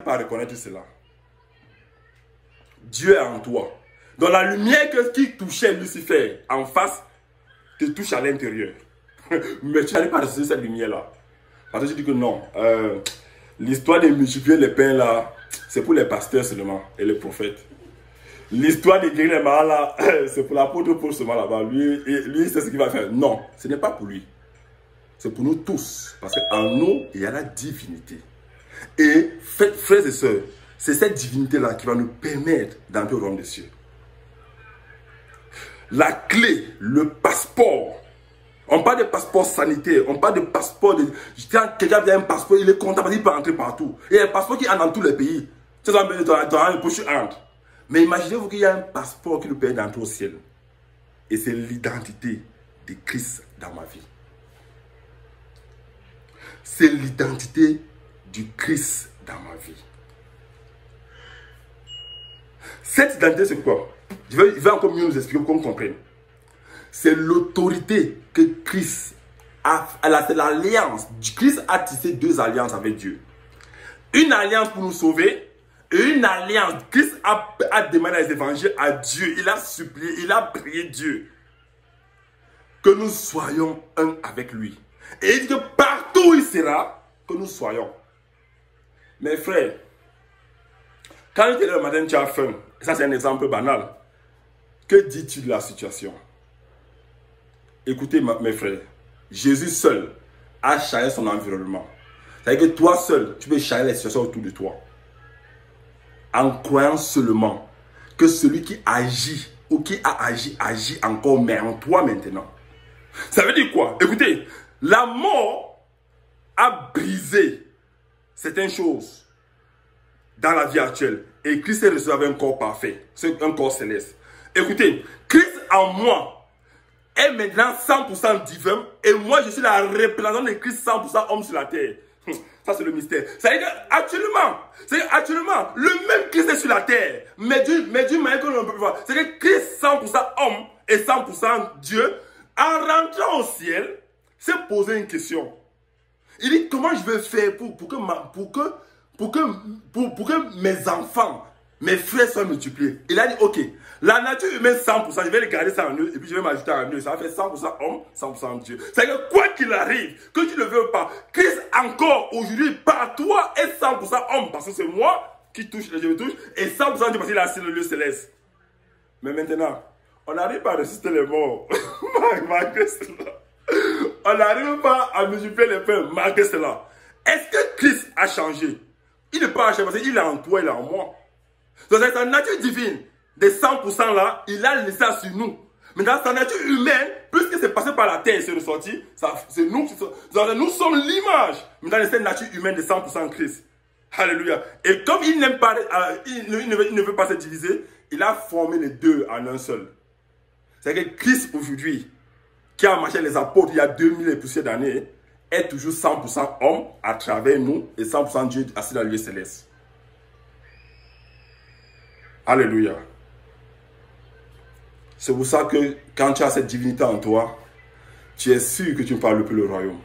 pas reconnaître cela. Dieu est en toi. Donc la lumière qui touchait Lucifer en face te touche à l'intérieur. Mais tu n'arrives pas à recevoir cette lumière-là. Parce que tu dis que non. L'histoire de multiplier les pains là, c'est pour les pasteurs seulement et les prophètes. L'histoire de guérir les malades là, c'est pour l'apôtre Paul seulement là-bas. Lui c'est ce qu'il va faire. Non, ce n'est pas pour lui. C'est pour nous tous. Parce qu'en nous, il y a la divinité. Et frères et sœurs, c'est cette divinité-là qui va nous permettre d'entrer au royaume des cieux. La clé, le passeport. On parle de passeport sanitaire, on parle de passeport de... Quand quelqu'un a un passeport, il est content parce qu'il peut entrer partout. Il y a un passeport qui entre dans tous les pays. Tu sais, tu entre. Mais imaginez-vous qu'il y a un passeport qui nous permet d'entrer au ciel. Et c'est l'identité de Christ dans ma vie. C'est l'identité du Christ dans ma vie. Cette identité, c'est quoi? Je vais encore mieux nous expliquer pour qu'on comprenne. C'est l'autorité que Christ a. C'est l'alliance. Christ a tissé deux alliances avec Dieu. Une alliance pour nous sauver et une alliance. Christ a demandé les évangiles à Dieu. Il a supplié, il a prié Dieu que nous soyons un avec lui. Et il dit que partout où il sera, que nous soyons. Mes frères, quand tu es le matin, tu as faim. Ça, c'est un exemple banal. Que dis-tu de la situation? Écoutez, mes frères, Jésus seul a changé son environnement. C'est-à-dire que toi seul, tu peux changer les situations autour de toi. En croyant seulement que celui qui agit ou qui a agi, agit encore, mais en toi maintenant. Ça veut dire quoi? Écoutez, la mort a brisé certaines choses dans la vie actuelle. Et Christ est reçu avec un corps parfait, un corps céleste. Écoutez, Christ en moi est maintenant 100% divin. Et moi, je suis la représentante de Christ 100% homme sur la terre. Ça, c'est le mystère. C'est-à-dire qu'actuellement, le même Christ est sur la terre. Mais d'une manière que l'on peut voir. C'est que Christ 100% homme et 100% Dieu, en rentrant au ciel, s'est posé une question. Il dit, comment je vais faire pour que mes enfants, mes frères soient multipliés? Il a dit, ok, la nature humaine 100%, je vais les garder ça en eux, et puis je vais m'ajouter en eux. Ça va faire 100% homme, 100% Dieu. C'est-à-dire que quoi qu'il arrive, que tu ne le veux pas, Christ encore aujourd'hui par toi est 100% homme, parce que c'est moi qui touche, je me touche, et 100% Dieu parce qu'il a assis le lieu céleste. Mais maintenant, on n'arrive pas à résister les morts, malgré cela. On n'arrive pas à multiplier les pains, malgré cela. Est-ce que Christ a changé? Il n'est pas changé parce qu'il est en toi, il est en moi. Donc dans sa nature divine, des 100% là, il a laissé ça sur nous. Mais dans sa nature humaine, puisque c'est passé par la terre et c'est ressorti, c'est nous qui sommes. Nous sommes l'image. Mais dans cette nature humaine de 100% Christ. Alléluia. Et comme il n'aime pas, il ne veut pas se diviser, il a formé les deux en un seul. C'est que Christ aujourd'hui, qui a marché les apôtres il y a 2000 et poussières d'années, est toujours 100% homme à travers nous et 100% Dieu assis dans le lieu céleste. Alléluia. C'est pour ça que quand tu as cette divinité en toi, tu es sûr que tu ne parles plus le royaume.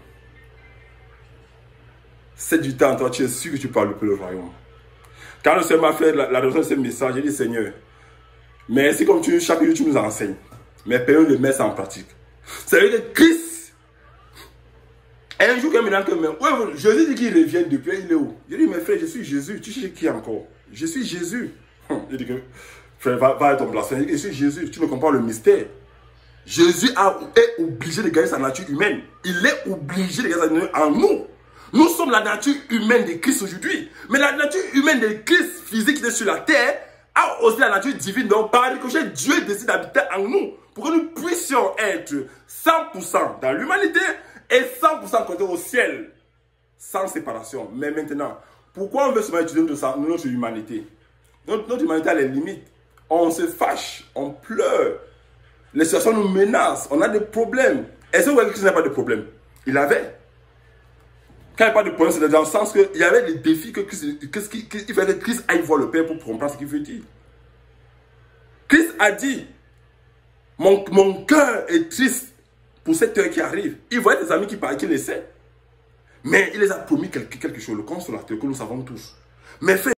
Cette divinité en toi, tu es sûr que tu ne parles plus le royaume. Quand le Seigneur m'a fait la réception de ce message, j'ai dit, Seigneur, merci comme chaque jour tu nous enseignes, mais payons de mettre ça en pratique. C'est-à-dire que Christ, un jour, Jésus dit qu'il revient depuis, il est où? Je dis, mes frères, je suis Jésus. Tu sais qui encore? Je suis Jésus. Il dit que, frère, va à ton place. Je suis Jésus. Tu ne comprends le mystère. Jésus est obligé de garder sa nature humaine. Il est obligé de garder sa nature en nous. Nous sommes la nature humaine de Christ aujourd'hui. Mais la nature humaine de Christ physique qui est sur la terre a aussi la nature divine. Donc, par ricochet, Dieu décide d'habiter en nous. Pour que nous puissions être 100% dans l'humanité et 100% côté au ciel. Sans séparation. Mais maintenant, pourquoi on veut seulement étudier notre humanité? Notre humanité a les limites. On se fâche, on pleure. Les situations nous menacent, on a des problèmes. Est-ce que vous voyez que Christ n'a pas de problème? Il avait. Quand il n'y a pas de problème, c'est dans le sens qu'il y avait des défis que Christ, il fallait que Christ aille voir le Père pour comprendre ce qu'il veut dire. Christ a dit, mon cœur est triste pour cette heure qui arrive. Il voyait des amis qui laissaient. Mais il les a promis quelque chose, le consolateur que nous savons tous. Mais fais